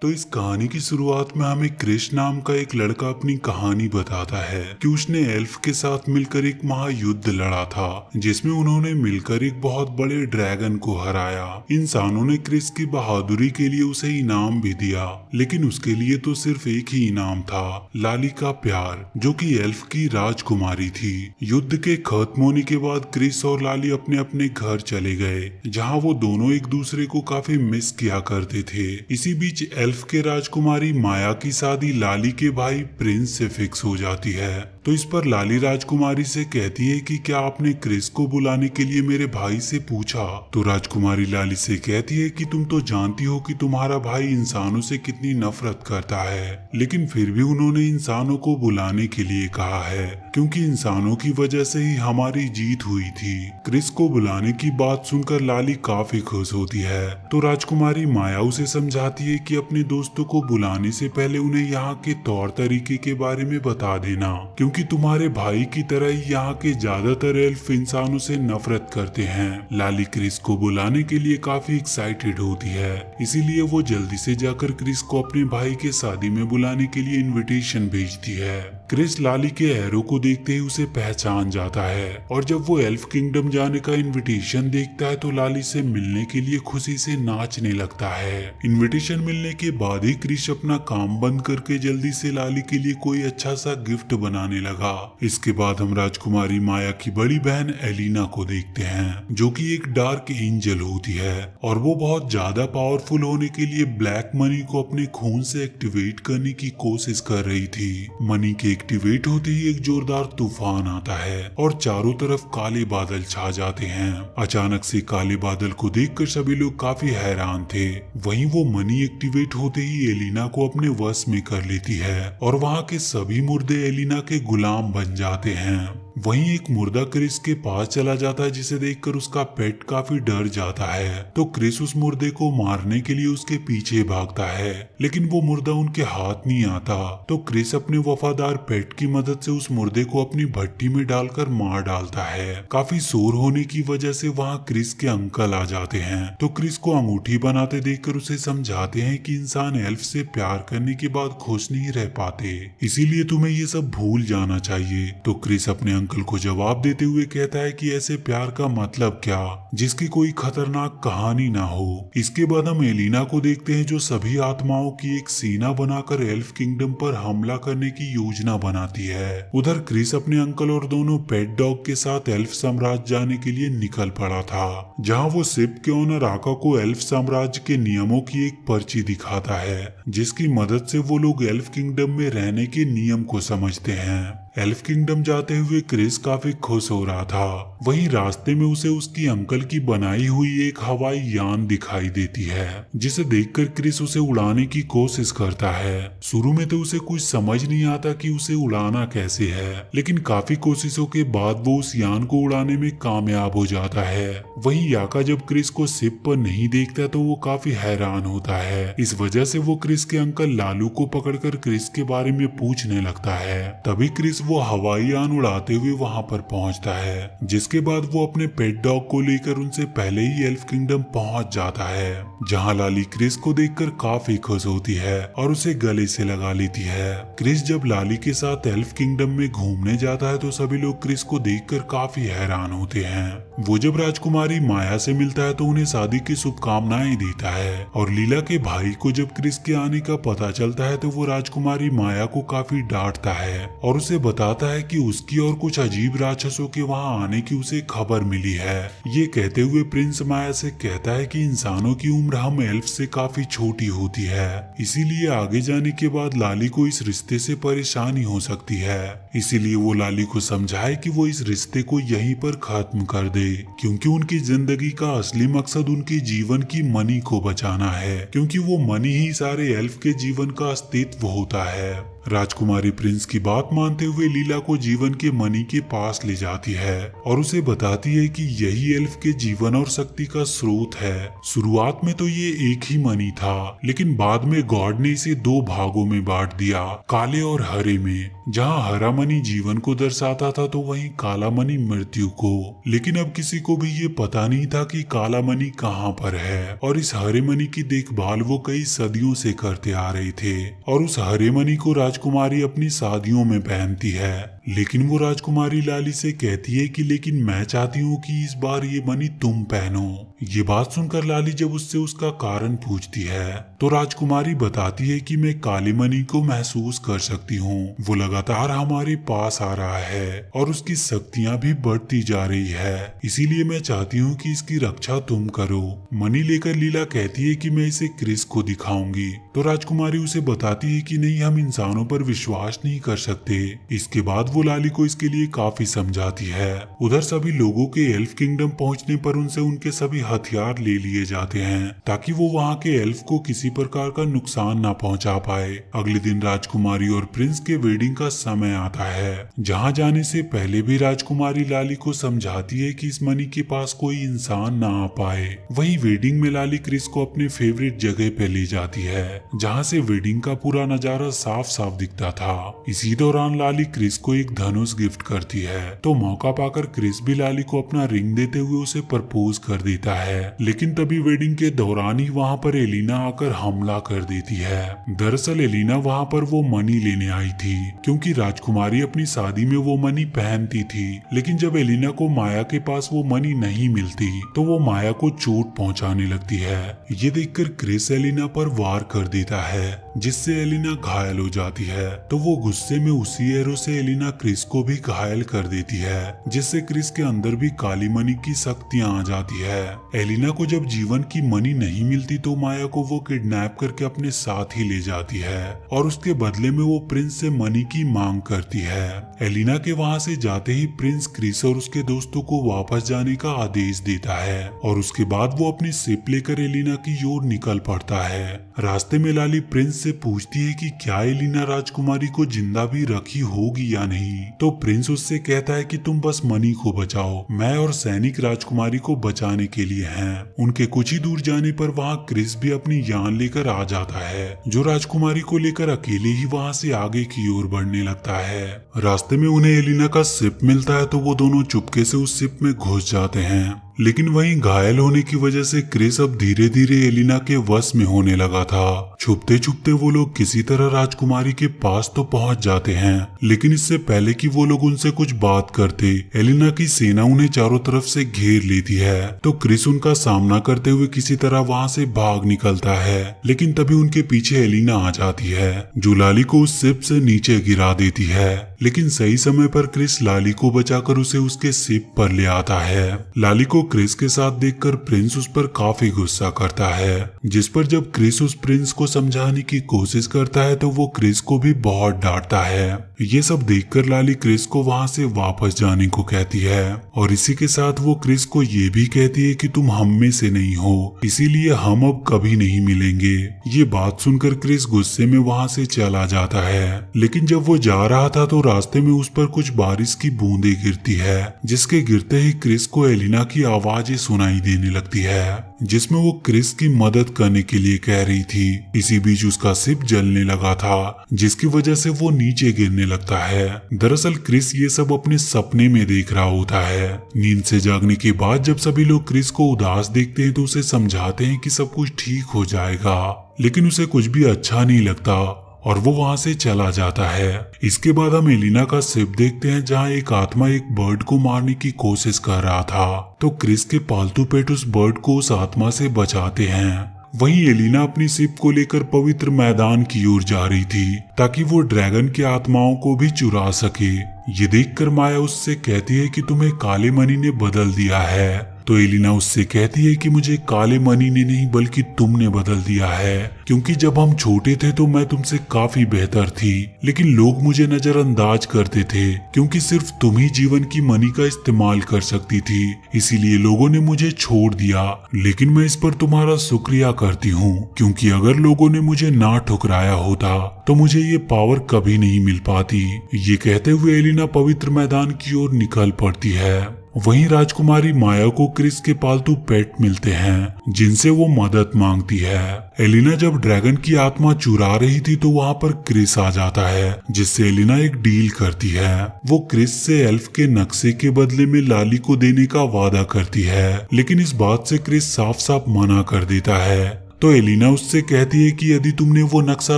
तो इस कहानी की शुरुआत में हमें क्रिश नाम का एक लड़का अपनी कहानी बताता है कि उसने एल्फ के साथ मिलकर एक महायुद्ध लड़ा था जिसमें उन्होंने मिलकर एक बहुत बड़े ड्रैगन को हराया। इंसानों ने क्रिस की बहादुरी के लिए उसे इनाम भी दिया, लेकिन उसके लिए तो सिर्फ एक ही इनाम था, लाली का प्यार, जो कि एल्फ की राजकुमारी थी। युद्ध के खत्म होने के बाद क्रिस और लाली अपने अपने घर चले गए, जहाँ वो दोनों एक दूसरे को काफी मिस किया करते थे। इसी बीच एल्फ के राजकुमारी माया की शादी लाली के भाई प्रिंस से फिक्स हो जाती है। तो इस पर लाली राजकुमारी से कहती है कि क्या आपने क्रिस को बुलाने के लिए मेरे भाई से पूछा? तो राजकुमारी लाली से कहती है कि तुम तो जानती हो कि तुम्हारा भाई इंसानों से कितनी नफरत करता है, लेकिन फिर भी उन्होंने इंसानों को बुलाने के लिए कहा है क्योंकि इंसानों की वजह से ही हमारी जीत हुई थी। क्रिस को बुलाने की बात सुनकर लाली काफी खुश होती है। तो राजकुमारी माया उसे समझाती है कि अपने दोस्तों को बुलाने से पहले उन्हें यहाँ के तौर तरीके के बारे में बता देना, क्योंकि तुम्हारे भाई की तरह ही यहाँ के ज्यादातर एल्फ इंसानों से नफरत करते हैं। लाली क्रिस को बुलाने के लिए काफी एक्साइटेड होती है, इसीलिए वो जल्दी से जाकर क्रिस को अपने भाई के शादी में बुलाने के लिए इनविटेशन भेजती है। क्रिस लाली के एरो को देखते ही उसे पहचान जाता है और जब वो एल्फ किंगडम जाने का इनविटेशन देखता है तो लाली से मिलने के लिए खुशी से नाचने लगता है। इनविटेशन मिलने के बाद ही क्रिस अपना काम बंद करके जल्दी से लाली के लिए कोई अच्छा सा गिफ्ट बनाने लगा। इसके बाद हम राजकुमारी माया की बड़ी बहन एलिना को देखते हैं, जो कि एक डार्क एंजल होती है और वो बहुत ज्यादा पावरफुल होने के लिए ब्लैक मनी को अपने खून से एक्टिवेट करने की कोशिश कर रही थी। मनी के एक्टिवेट होते ही एक जोरदार तूफान आता है और चारों तरफ काले बादल छा जाते हैं। अचानक से काले बादल को देखकर सभी लोग काफी हैरान थे। वहीं वो मनी एक्टिवेट होते ही एलिना को अपने वश में कर लेती है और वहाँ के सभी मुर्दे एलिना के गुलाम बन जाते हैं। वहीं एक मुर्दा क्रिस के पास चला जाता है, जिसे देखकर उसका पेट काफी डर जाता है। तो क्रिस उस मुर्दे को मारने के लिए उसके पीछे भागता है, लेकिन वो मुर्दा उनके हाथ नहीं आता। तो क्रिस अपने वफादार पेट की मदद से उस मुर्दे को अपनी भट्टी में डालकर मार डालता है। काफी शोर होने की वजह से वहाँ क्रिस के अंकल आ जाते हैं। तो क्रिस को अंगूठी बनाते देखकर उसे समझाते हैं कि इंसान एल्फ से प्यार करने के बाद खुश नहीं रह पाते, इसीलिए तुम्हें ये सब भूल जाना चाहिए। तो क्रिस अपने अंकल को जवाब देते हुए कहता है कि ऐसे प्यार का मतलब क्या जिसकी कोई खतरनाक कहानी ना हो। इसके बाद हम एलिना को देखते हैं, जो सभी आत्माओं की एक सेना बनाकर एल्फ किंगडम पर हमला करने की योजना बनाती है। उधर क्रिस अपने अंकल और दोनों पेट डॉग के साथ एल्फ साम्राज्य जाने के लिए निकल पड़ा था, जहाँ वो शिप के ओनर आका को एल्फ साम्राज्य के नियमों की एक पर्ची दिखाता है, जिसकी मदद से वो लोग एल्फ किंगडम में रहने के नियम को समझते हैं। एल्फ किंगडम जाते हुए क्रिस काफी खुश हो रहा था। वहीं रास्ते में उसे उसकी अंकल की बनाई हुई एक हवाई यान दिखाई देती है, जिसे देखकर क्रिस उसे उड़ाने की कोशिश करता है। शुरू में तो उसे कुछ समझ नहीं आता कि उसे उड़ाना कैसे है, लेकिन काफी कोशिशों के बाद वो उस यान को उड़ाने में कामयाब हो जाता है। वहीं याका जब क्रिस को शिप पर नहीं देखता तो वो काफी हैरान होता है। इस वजह से वो क्रिस के अंकल लालू को पकड़कर क्रिस के बारे में पूछने लगता है। तभी क्रिस वो हवाई यान उड़ाते हुए वहां पर पहुंचता है, जिसके बाद वो अपने पेट डॉग को लेकर उनसे पहले ही एल्फ किंगडम पहुंच जाता है, जहां लाली क्रिस को देखकर काफी खुश होती है और उसे गले से लगा लेती है। क्रिस जब लाली के साथ एल्फ किंगडम में घूमने जाता है तो सभी लोग क्रिस को देखकर काफी हैरान होते हैं। वो जब राजकुमारी माया से मिलता है तो उन्हें शादी की शुभकामनाएं देता है और लीला के भाई को जब क्रिस के आने का पता चलता है तो वो राजकुमारी माया को काफी डांटता है और उसे बताता है कि उसकी और कुछ अजीब राक्षसों के वहां आने की उसे खबर मिली है। ये कहते हुए प्रिंस माया से कहता है कि इंसानों की उम्र हम एल्फ से काफी छोटी होती है, इसीलिए आगे जाने के बाद लाली को इस रिश्ते से परेशानी हो सकती है। इसीलिए वो लाली को समझाए कि वो इस रिश्ते को यहीं पर खत्म कर दे, क्योंकि उनकी जिंदगी का असली मकसद उनके जीवन की मनी को बचाना है, क्योंकि वो मनी ही सारे एल्फ के जीवन का अस्तित्व होता है। राजकुमारी प्रिंस की बात मानते हुए लीला को जीवन के मणि के पास ले जाती है और उसे बताती है कि यही एल्फ के जीवन और शक्ति का स्रोत है। शुरुआत में तो ये एक ही मणि था, लेकिन बाद में गॉड ने इसे 2 भागों में बांट दिया, काले और हरे में। जहाँ हरा मणि जीवन को दर्शाता था तो वहीं काला मणि मृत्यु को। लेकिन अब किसी को भी ये पता नहीं था कि काला मणि कहाँ पर है, और इस हरे मणि की देखभाल वो कई सदियों से करते आ रहे थे। और उस हरे मणि को राजकुमारी अपनी शादियों में पहनती है। लेकिन वो राजकुमारी लाली से कहती है कि लेकिन मैं चाहती हूँ कि इस बार ये मणि तुम पहनो। ये बात सुनकर लाली जब उससे उसका कारण पूछती है तो राजकुमारी बताती है कि मैं काले मणि को महसूस कर सकती हूँ। वो लगातार हमारे पास आ रहा है और उसकी शक्तियाँ भी बढ़ती जा रही है, इसीलिए मैं चाहती हूँ कि इसकी रक्षा तुम करो। मणि लेकर लीला कहती है कि मैं इसे क्रिस को दिखाऊंगी। तो राजकुमारी उसे बताती है कि नहीं, हम इंसानों पर विश्वास नहीं कर सकते। इसके बाद वो लाली को इसके लिए काफी समझाती है। उधर सभी लोगों के एल्फ किंगडम पहुंचने पर उनसे उनके सभी हथियार ले लिए जाते हैं ताकि वो वहां के एल्फ को किसी प्रकार का नुकसान ना पहुंचा पाए। अगले दिन राजकुमारी और प्रिंस के वेडिंग का समय आता है। जहां जाने से पहले भी राजकुमारी लाली को समझाती है कि इस मणि के पास कोई इंसान ना आ पाए। वहीं वेडिंग में लाली क्रिस को अपने फेवरेट जगह पे ले जाती है जहां से वेडिंग का पूरा नजारा साफ साफ दिखता था। इसी दौरान लाली क्रिस को एक धनुष गिफ्ट करती है, तो मौका पाकर क्रिस भी लाली को अपना रिंग देते हुए उसे प्रपोज कर देता है। लेकिन तभी वेडिंग के दौरान ही वहाँ पर एलिना आकर हमला कर देती है। दरअसल एलिना वहाँ पर वो मणि लेने आई थी क्योंकि राजकुमारी अपनी शादी में वो मणि पहनती थी। लेकिन जब एलिना को माया के पास वो मणि नहीं मिलती तो वो माया को चोट पहुंचाने लगती है। ये देखकर क्रिस एलिना पर वार कर देता है जिससे एलिना घायल हो जाती है। तो वो गुस्से में उसी एरो से एलिना क्रिस को भी घायल कर देती है जिससे क्रिस के अंदर भी काली मणि की शक्तियां आ जाती है। एलिना को जब जीवन की मणि नहीं मिलती तो माया को वो किडनैप करके अपने साथ ही ले जाती है और उसके बदले में वो प्रिंस से मणि की मांग करती है। एलिना के वहां से जाते ही प्रिंस क्रिस और उसके दोस्तों को वापस जाने का आदेश देता है और उसके बाद वो अपनी शिप लेकर एलिना की ओर निकल पड़ता है। रास्ते में लाली प्रिंस से पूछती है कि क्या एलिना राजकुमारी को जिंदा भी रखी होगी या नहीं। तो प्रिंस उससे कहता है कि तुम बस मणि को बचाओ, मैं और सैनिक राजकुमारी को बचाने के लिए हैं। उनके कुछ ही दूर जाने पर वहाँ क्रिस भी अपनी यान लेकर आ जाता है जो राजकुमारी को लेकर अकेले ही वहाँ से आगे की ओर बढ़ने लगता है। रास्ते में उन्हें एलिना का शिप मिलता है तो वो दोनों चुपके से उस शिप में घुस जाते हैं। लेकिन वहीं घायल होने की वजह से क्रिस अब धीरे धीरे एलिना के वश में होने लगा था। छुपते छुपते वो लोग किसी तरह राजकुमारी के पास तो पहुंच जाते हैं, लेकिन इससे पहले कि वो लोग उनसे कुछ बात करते एलिना की सेना उन्हें चारों तरफ से घेर लेती है। तो क्रिस उनका सामना करते हुए किसी तरह वहां से भाग निकलता है, लेकिन तभी उनके पीछे एलिना आ जाती है जो लाली को उस शिप से नीचे गिरा देती है। लेकिन सही समय पर क्रिस लाली को बचाकर उसे उसके शिप पर ले आता है। लाली को क्रिस के साथ देखकर प्रिंस उस पर काफी गुस्सा करता है, जिस पर जब क्रिस उस प्रिंस को समझाने की कोशिश करता है तो वो क्रिस को भी बहुत डांटता है। ये सब देखकर लाली क्रिस को वहां से वापस जाने को कहती है और इसी के साथ वो क्रिस को ये भी कहती है कि तुम हम में से नहीं हो, इसीलिए हम अब कभी नहीं मिलेंगे। ये बात सुनकर क्रिस गुस्से में वहां से चला जाता है। लेकिन जब वो जा रहा था तो रास्ते में उस पर कुछ बारिश की बूंदें गिरती है, जिसके गिरते ही क्रिस को एलिना की आवाजें सुनाई देने लगती है जिसमें वो क्रिस की मदद करने के लिए कह रही थी। इसी बीच उसका शिप जलने लगा था जिसकी वजह से वो नीचे गिरने लगता है। दरअसल क्रिस ये सब अपने सपने में देख रहा होता है। नींद से जागने के बाद जब सभी लोग क्रिस को उदास देखते हैं तो उसे समझाते हैं कि सब कुछ ठीक हो जाएगा, लेकिन उसे कुछ भी अच्छा नहीं लगता और वो वहां से चला जाता है। इसके बाद हम एलिना का शिप देखते हैं जहां एक आत्मा एक बर्ड को मारने की कोशिश कर रहा था, तो क्रिस के पालतू पेट उस बर्ड को उस आत्मा से बचाते हैं। वहीं एलिना अपनी शिप को लेकर पवित्र मैदान की ओर जा रही थी ताकि वो ड्रैगन के आत्माओं को भी चुरा सके। ये देखकर माया उससे कहती है कि तुम्हें काले मणि ने बदल दिया है, तो एलिना उससे कहती है कि मुझे काले मनी ने नहीं बल्कि तुमने बदल दिया है, क्योंकि जब हम छोटे थे तो मैं तुमसे काफी बेहतर थी, लेकिन लोग मुझे नजरअंदाज करते थे क्योंकि सिर्फ तुम ही जीवन की मनी का इस्तेमाल कर सकती थी, इसीलिए लोगों ने मुझे छोड़ दिया। लेकिन मैं इस पर तुम्हारा शुक्रिया करती हूँ, क्योंकि अगर लोगों ने मुझे ना ठुकराया होता तो मुझे ये पावर कभी नहीं मिल पाती। ये कहते हुए एलिना पवित्र मैदान की ओर निकल पड़ती है। वहीं राजकुमारी माया को क्रिस के पालतू पेट मिलते हैं जिनसे वो मदद मांगती है। एलिना जब ड्रैगन की आत्मा चुरा रही थी तो वहाँ पर क्रिस आ जाता है, जिससे एलिना एक डील करती है। वो क्रिस से एल्फ के नक्शे के बदले में लाली को देने का वादा करती है, लेकिन इस बात से क्रिस साफ साफ मना कर देता है। तो एलिना उससे कहती है कि यदि तुमने वो नक्शा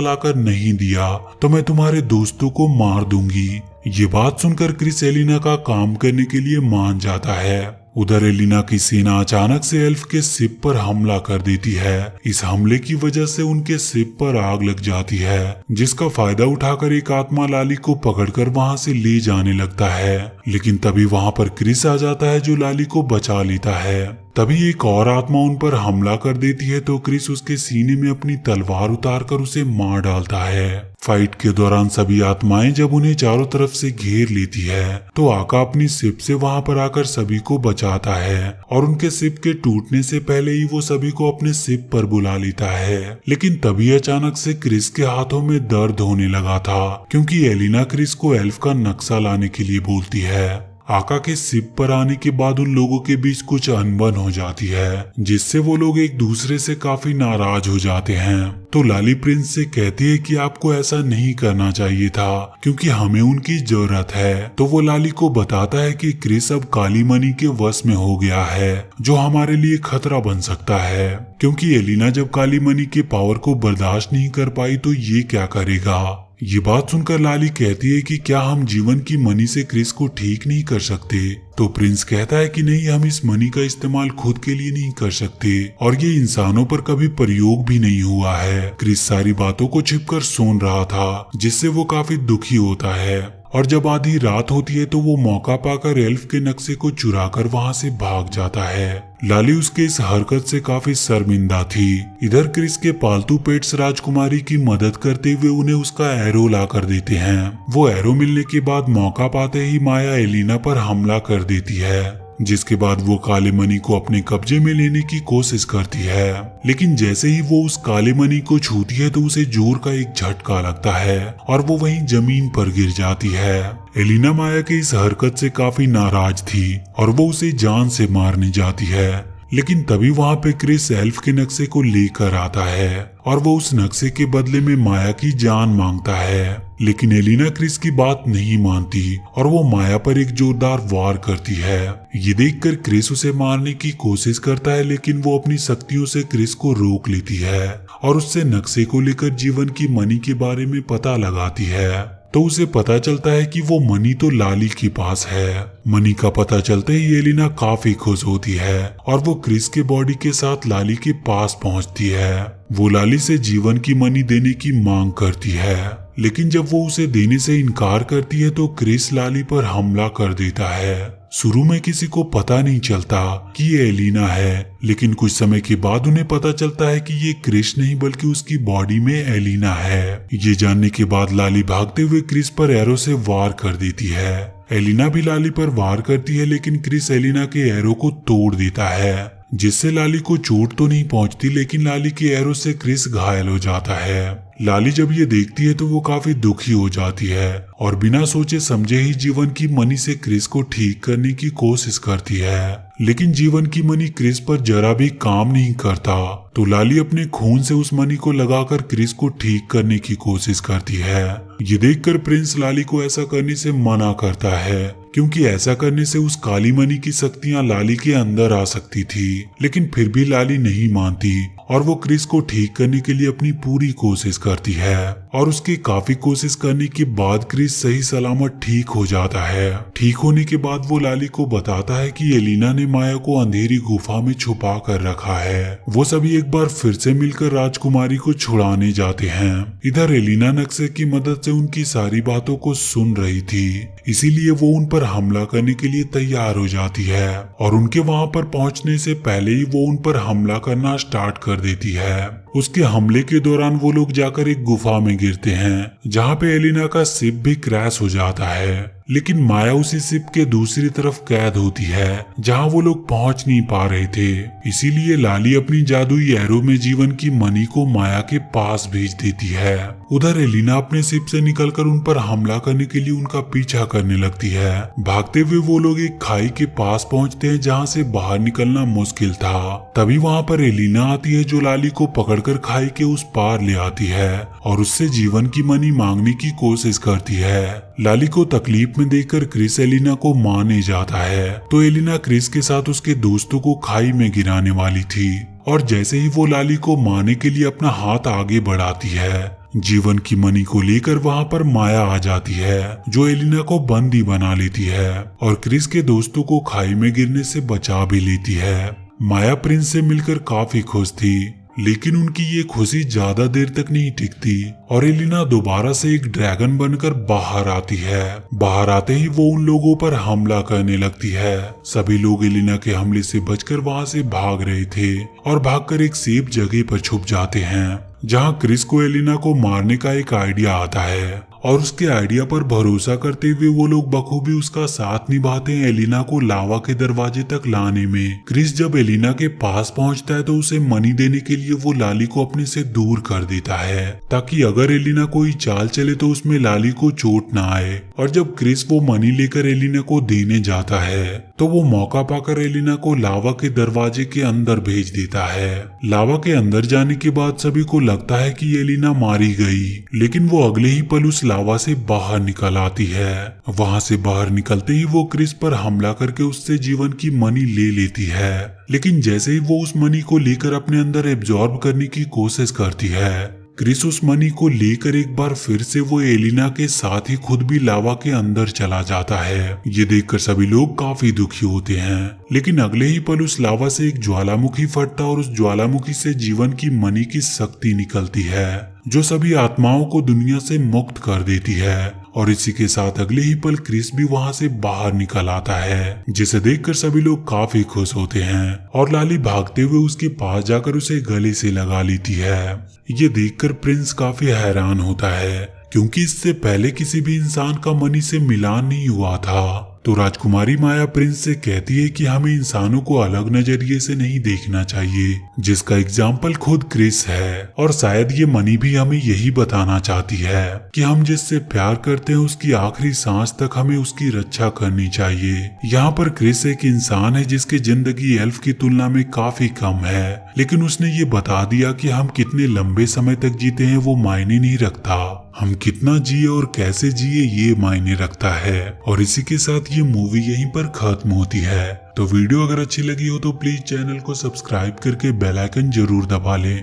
लाकर नहीं दिया तो मैं तुम्हारे दोस्तों को मार दूंगी। ये बात सुनकर क्रिस एलिना का काम करने के लिए मान जाता है। उधर एलिना की सेना अचानक से एल्फ के शिप पर हमला कर देती है। इस हमले की वजह से उनके शिप पर आग लग जाती है, जिसका फायदा उठाकर एक आत्मा लाली को पकड़कर वहां से ले जाने लगता है। लेकिन तभी वहां पर क्रिस आ जाता है जो लाली को बचा लेता है। तभी एक और आत्मा उन पर हमला कर देती है तो क्रिस उसके सीने में अपनी तलवार उतारकर उसे मार डालता है। फाइट के दौरान सभी आत्माएं जब उन्हें चारों तरफ से घेर लेती है तो आका अपनी शिप से वहां पर आकर सभी को बचाता है और उनके शिप के टूटने से पहले ही वो सभी को अपने शिप पर बुला लेता है। लेकिन तभी अचानक से क्रिस के हाथों में दर्द होने लगा था, क्योंकि एलिना क्रिस को एल्फ का नक्शा लाने के लिए बोलती है। आका के शिप पर आने के बाद उन लोगों के बीच कुछ अनबन हो जाती है, जिससे वो लोग एक दूसरे से काफी नाराज हो जाते हैं। तो लाली प्रिंस से कहती है कि आपको ऐसा नहीं करना चाहिए था, क्योंकि हमें उनकी जरूरत है। तो वो लाली को बताता है कि क्रिस अब काली मनी के वश में हो गया है, जो हमारे लिए खतरा बन सकता है, क्योंकि एलिना जब काली मनी के पावर को बर्दाश्त नहीं कर पाई तो ये क्या करेगा। ये बात सुनकर लाली कहती है कि क्या हम जीवन की मनी से क्रिस को ठीक नहीं कर सकते। तो प्रिंस कहता है कि नहीं, हम इस मनी का इस्तेमाल खुद के लिए नहीं कर सकते और ये इंसानों पर कभी प्रयोग भी नहीं हुआ है। क्रिस सारी बातों को छिपकर सुन रहा था, जिससे वो काफी दुखी होता है। और जब आधी रात होती है तो वो मौका पाकर एल्फ के नक्शे को चुराकर वहां से भाग जाता है। लाली उसके इस हरकत से काफी शर्मिंदा थी। इधर क्रिस के पालतू पेट्स राजकुमारी की मदद करते हुए उन्हें उसका एरो ला कर देते हैं। वो एरो मिलने के बाद मौका पाते ही माया एलिना पर हमला कर देती है, जिसके बाद वो काले मनी को अपने कब्जे में लेने की कोशिश करती है। लेकिन जैसे ही वो उस काले मनी को छूती है तो उसे जोर का एक झटका लगता है और वो वहीं जमीन पर गिर जाती है। एलिना माया के इस हरकत से काफी नाराज थी और वो उसे जान से मारने जाती है। लेकिन तभी वहां पे क्रिस एल्फ के नक्शे को लेकर आता है और वो उस नक्शे के बदले में माया की जान मांगता है। लेकिन एलिना क्रिस की बात नहीं मानती और वो माया पर एक जोरदार वार करती है। ये देखकर क्रिस उसे मारने की कोशिश करता है, लेकिन वो अपनी शक्तियों से क्रिस को रोक लेती है और उससे नक्शे को लेकर जीवन की मनी के बारे में पता लगाती है। तो उसे पता चलता है कि वो मनी तो लाली के पास है। मनी का पता चलते ही एलिना काफी खुश होती है और वो क्रिस के बॉडी के साथ लाली के पास पहुंचती है। वो लाली से जीवन की मनी देने की मांग करती है, लेकिन जब वो उसे देने से इनकार करती है तो क्रिस लाली पर हमला कर देता है। शुरू में किसी को पता नहीं चलता कि ये एलिना है, लेकिन कुछ समय के बाद उन्हें पता चलता है कि ये क्रिस नहीं बल्कि उसकी बॉडी में एलिना है। ये जानने के बाद लाली भागते हुए क्रिस पर एरो से वार कर देती है। एलिना भी लाली पर वार करती है, लेकिन क्रिस एलिना के एरो को तोड़ देता है, जिससे लाली को चोट तो नहीं पहुंचती, लेकिन लाली के एरो से क्रिस घायल हो जाता है। लाली जब ये देखती है तो वो काफी दुखी हो जाती है और बिना सोचे समझे ही जीवन की मनी से क्रिस को ठीक करने की कोशिश करती है। लेकिन जीवन की मनी क्रिस पर जरा भी काम नहीं करता, तो लाली अपने खून से उस मनी को लगाकर क्रिस को ठीक करने की कोशिश करती है। ये देखकर प्रिंस लाली को ऐसा करने से मना करता है, क्योंकि ऐसा करने से उस काली मनी की शक्तियां लाली के अंदर आ सकती थी। लेकिन फिर भी लाली नहीं मानती और वो क्रिस को ठीक करने के लिए अपनी पूरी कोशिश करती करती है और उसकी काफी कोशिश करने के बाद क्रिस सही सलामत ठीक हो जाता है। ठीक होने के बाद वो लाली को बताता है कि एलिना ने माया को अंधेरी गुफा में छुपा कर रखा है। वो सभी एक बार फिर से मिलकर राजकुमारी को छुड़ाने जाते हैं। इधर एलिना नक्शे की मदद से उनकी सारी बातों को सुन रही थी, इसीलिए वो उन पर हमला करने के लिए तैयार हो जाती है और उनके वहां पर पहुंचने से पहले ही वो उन पर हमला करना स्टार्ट कर देती है। उसके हमले के दौरान वो लोग जाकर एक गुफा में गिरते हैं जहाँ पे एलिना का शिप भी क्रैश हो जाता है, लेकिन माया उसी शिप के दूसरी तरफ कैद होती है जहाँ वो लोग पहुंच नहीं पा रहे थे। इसीलिए लाली अपनी जादुई एरो में जीवन की मणि को माया के पास भेज देती है। उधर एलिना अपने शिप से निकलकर उन पर हमला करने के लिए उनका पीछा करने लगती है। भागते हुए वो लोग एक खाई के पास पहुंचते हैं जहाँ से बाहर निकलना मुश्किल था। तभी वहाँ पर एलिना आती है जो लाली को पकड़कर खाई के उस पार ले आती है और उससे जीवन की मणि मांगने की कोशिश करती है। लाली को तकलीफ में देखकर क्रिस एलिना को मारने जाता है तो एलिना क्रिस के साथ उसके दोस्तों को खाई में गिराने वाली थी और जैसे ही वो लाली को मारने के लिए अपना हाथ आगे बढ़ाती है, जीवन की मणि को लेकर वहां पर माया आ जाती है जो एलिना को बंदी बना लेती है और क्रिस के दोस्तों को खाई में गिरने से बचा भी लेती है। माया प्रिंस से मिलकर काफी खुश थी, लेकिन उनकी ये खुशी ज्यादा देर तक नहीं टिकती और एलिना दोबारा से एक ड्रैगन बनकर बाहर आती है। बाहर आते ही वो उन लोगों पर हमला करने लगती है। सभी लोग एलिना के हमले से बचकर वहां से भाग रहे थे और भागकर एक सेफ जगह पर छुप जाते हैं जहां क्रिस को एलिना को मारने का एक आइडिया आता है और उसके आइडिया पर भरोसा करते हुए वो लोग बखूबी उसका साथ निभाते हैं एलिना को लावा के दरवाजे तक लाने में। क्रिस जब एलिना के पास पहुंचता है तो उसे मनी देने के लिए वो लाली को अपने से दूर कर देता है ताकि अगर एलिना कोई चाल चले तो उसमें लाली को चोट ना आए। और जब क्रिस वो मनी लेकर एलिना को देने जाता है तो वो मौका पाकर एलिना को लावा के दरवाजे के अंदर भेज देता है। लावा के अंदर जाने के बाद सभी को लगता है कि एलिना मारी गई, लेकिन वो अगले ही पल उस लावा से बाहर निकल आती है। वहां से बाहर निकलते ही वो क्रिस पर हमला करके उससे जीवन की मणि ले लेती है, लेकिन जैसे ही वो उस मणि को लेकर अपने अंदर एब्जॉर्ब करने की कोशिश करती है, क्रिस उस मणि को लेकर एक बार फिर से वो एलिना के साथ ही खुद भी लावा के अंदर चला जाता है। ये देखकर सभी लोग काफी दुखी होते हैं, लेकिन अगले ही पल उस लावा से एक ज्वालामुखी फटता और उस ज्वालामुखी से जीवन की मणि की शक्ति निकलती है जो सभी आत्माओं को दुनिया से मुक्त कर देती है। और इसी के साथ अगले ही पल क्रिस भी वहां से बाहर निकल आता है, जिसे देखकर सभी लोग काफी खुश होते हैं और लाली भागते हुए उसके पास जाकर उसे गले से लगा लेती है। ये देखकर प्रिंस काफी हैरान होता है क्योंकि इससे पहले किसी भी इंसान का मणि से मिलान नहीं हुआ था। तो राजकुमारी माया प्रिंस से कहती है कि हमें इंसानों को अलग नजरिए से नहीं देखना चाहिए, जिसका एग्जाम्पल खुद क्रिस है। और शायद ये मणि भी हमें यही बताना चाहती है कि हम जिससे प्यार करते हैं उसकी आखिरी सांस तक हमें उसकी रक्षा करनी चाहिए। यहाँ पर क्रिस एक इंसान है जिसकी जिंदगी एल्फ की तुलना में काफी कम है, लेकिन उसने ये बता दिया कि हम कितने लंबे समय तक जीते हैं वो मायने नहीं रखता, हम कितना जिए और कैसे जिए ये मायने रखता है। और इसी के साथ ये मूवी यहीं पर खत्म होती है। तो वीडियो अगर अच्छी लगी हो तो प्लीज चैनल को सब्सक्राइब करके बेल आइकन जरूर दबा लें।